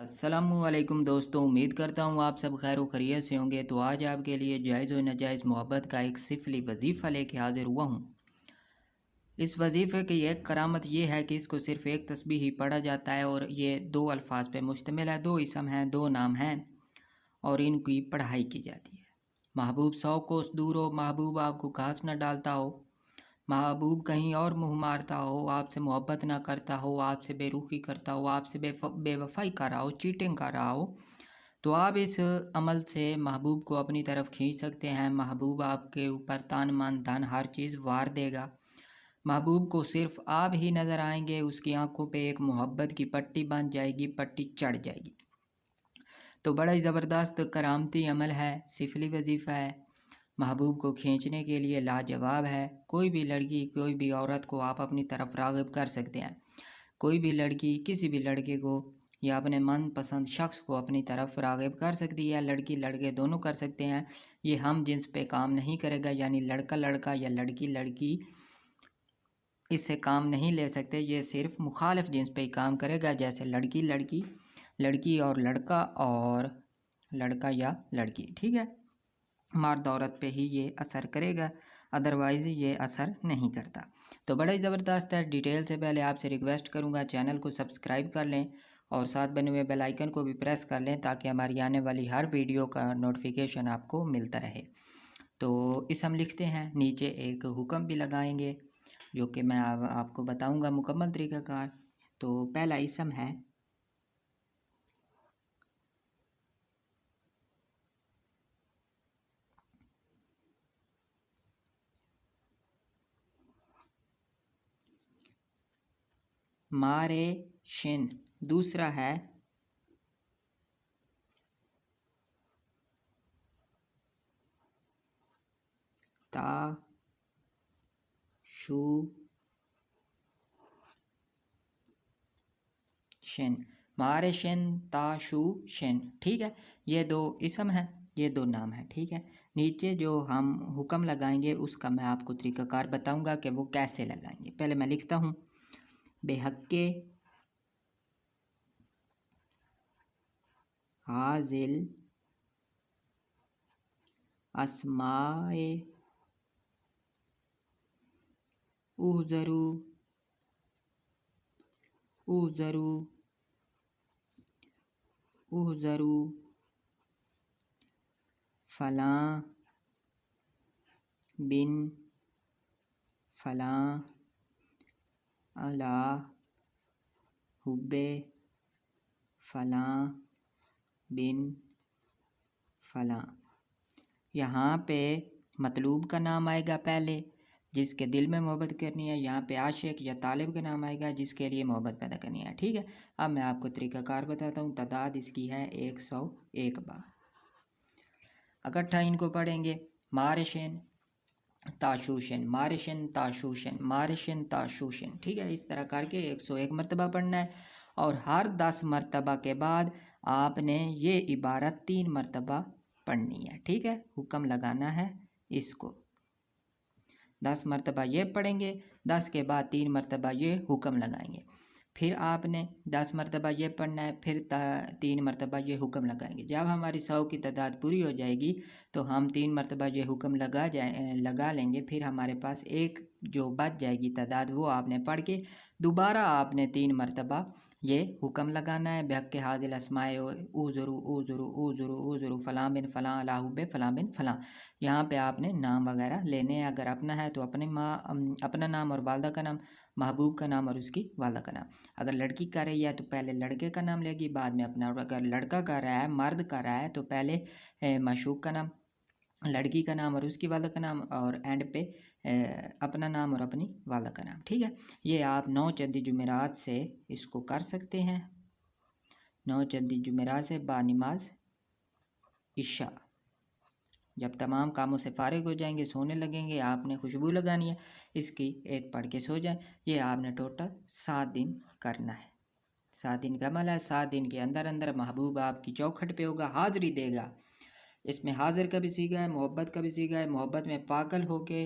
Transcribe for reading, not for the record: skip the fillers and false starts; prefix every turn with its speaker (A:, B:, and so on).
A: अस्सलामु अलैकुम दोस्तों, उम्मीद करता हूँ आप सब खैर व खैरियत से होंगे। तो आज आपके लिए जायज़ व नाजायज़ मोहब्बत का एक सिफली वजीफ़ा लेके हाज़िर हुआ हूँ। इस वजीफ़े की एक करामत ये है कि इसको सिर्फ़ एक तस्बीह ही पढ़ा जाता है और ये दो अल्फाज पे मुश्तमिल है, दो इसम हैं, दो नाम हैं और इनकी पढ़ाई की जाती है। महबूब 100 कोस दूर हो, महबूब आपको घास न डालता हो, महबूब कहीं और मुँह मारता हो, आपसे मोहब्बत ना करता हो, आपसे बेरुखी करता हो, आपसे बेवफ़ाई कर रहा हो, चीटिंग कर रहा हो, तो आप इस अमल से महबूब को अपनी तरफ खींच सकते हैं। महबूब आपके ऊपर तान मान धन हर चीज़ वार देगा। महबूब को सिर्फ आप ही नज़र आएंगे, उसकी आंखों पे एक मोहब्बत की पट्टी बन जाएगी, पट्टी चढ़ जाएगी। तो बड़ा ही ज़बरदस्त करामती अमल है, सिफली वजीफ़ा है, महबूब को खींचने के लिए लाजवाब है। कोई भी लड़की, कोई भी औरत को आप अपनी तरफ राग़िब कर सकते हैं। कोई भी लड़की किसी भी लड़के को या अपने मनपसंद शख्स को अपनी तरफ राग़िब कर सकती है। लड़की लड़के दोनों कर सकते हैं। ये हम जिन्स पे काम नहीं करेगा, यानी लड़का लड़का या लड़की लड़की इससे काम नहीं ले सकते। ये सिर्फ मुखालिफ जिन्स पे ही काम करेगा, जैसे लड़की लड़की, लड़की और लड़का, और लड़का या लड़की। ठीक है, मर्द औरत पे ही ये असर करेगा, अदरवाइज़ ये असर नहीं करता। तो बड़ा ही ज़बरदस्त है। डिटेल से पहले आपसे रिक्वेस्ट करूँगा चैनल को सब्सक्राइब कर लें और साथ बने हुए बेल आइकन को भी प्रेस कर लें ताकि हमारी आने वाली हर वीडियो का नोटिफिकेशन आपको मिलता रहे। तो इस हम लिखते हैं, नीचे एक हुक्म भी लगाएंगे जो कि मैं आपको बताऊंगा मुकम्मल तरीक़ाकार। तो पहला इसम है मारे शिन, दूसरा है ता शू शिन, मारे शिन ता शू शिन। ठीक है, ये दो इसम है, ये दो नाम है। ठीक है, नीचे जो हम हुक्म लगाएंगे उसका मैं आपको तरीक़ाकार बताऊंगा कि वो कैसे लगाएंगे। पहले मैं लिखता हूँ, बेहक्के हाजिल अस्माए उज़रू उज़रू उज़रू फ़लाँ बिन फ़लाँ अला हुब्बे फ़लाँ बिन फ़लाँ। यहाँ पे मतलूब का नाम आएगा पहले, जिसके दिल में मोहब्बत करनी है। यहाँ पे आशिक या तालिब का नाम आएगा जिसके लिए मोहब्बत पैदा करनी है। ठीक है, अब मैं आपको तरीक़ाकार बताता हूँ। तादाद इसकी है 101 बार। इकट्ठा इनको पढ़ेंगे, मारिशन ताशूशन, मारिशन ताशूशन, मारिशन ताशूशन। ठीक है, इस तरह करके 101 मरतबा पढ़ना है और हर 10 मरतबा के बाद आपने ये इबारत 3 मरतबा पढ़नी है। ठीक है, हुक्म लगाना है इसको। 10 मरतबा ये पढ़ेंगे, 10 के बाद 3 मरतबा ये हुक्म लगाएंगे, फिर आपने 10 मरतबा ये पढ़ना है, फिर 3 मरतबा ये हुक्म लगाएंगे। जब हमारी 100 की तादाद पूरी हो जाएगी तो हम 3 मरतबा ये हुक्म लगा लेंगे। फिर हमारे पास एक जो बच जाएगी तादाद, वो आपने पढ़ के दोबारा आपने 3 मरतबा ये हुक्म लगाना है। बेहक्के हाजिल अस्माए उज़रू उज़रू उज़रू उज़रू फ़लाँ बिन फ़लाँ अला हुब्बे फ़लाँ बिन फ़लाँ। यहाँ पे आपने नाम वगैरह लेने हैं। अगर अपना है तो अपना नाम और वालदा का नाम, महबूब का नाम और उसकी वालदा का नाम। अगर लड़की कर रही है तो पहले लड़के का नाम लेगी, बाद में अपना। और अगर लड़का कर रहा है, मर्द कर रहा है, तो पहले माशूक का नाम, लड़की का नाम और उसकी वालदा का नाम, और एंड पे अपना नाम और अपनी वालदा का नाम। ठीक है, ये आप 9 चंदी जुमेरात से इसको कर सकते हैं। 9 चंदी जुमेरात से बानिमाज इशा, जब तमाम कामों से फारिग हो जाएंगे, सोने लगेंगे, आपने खुशबू लगानी है, इसकी एक पढ़ के सो जाए। ये आपने टोटल 7 दिन करना है। 7 दिन का अमल है। 7 दिन के अंदर अंदर महबूब आपकी चौखट पे होगा, हाज़िरी देगा। इसमें हाजिर का भी सीगा है, मोहब्बत का भी सीगा है। मोहब्बत में पागल होके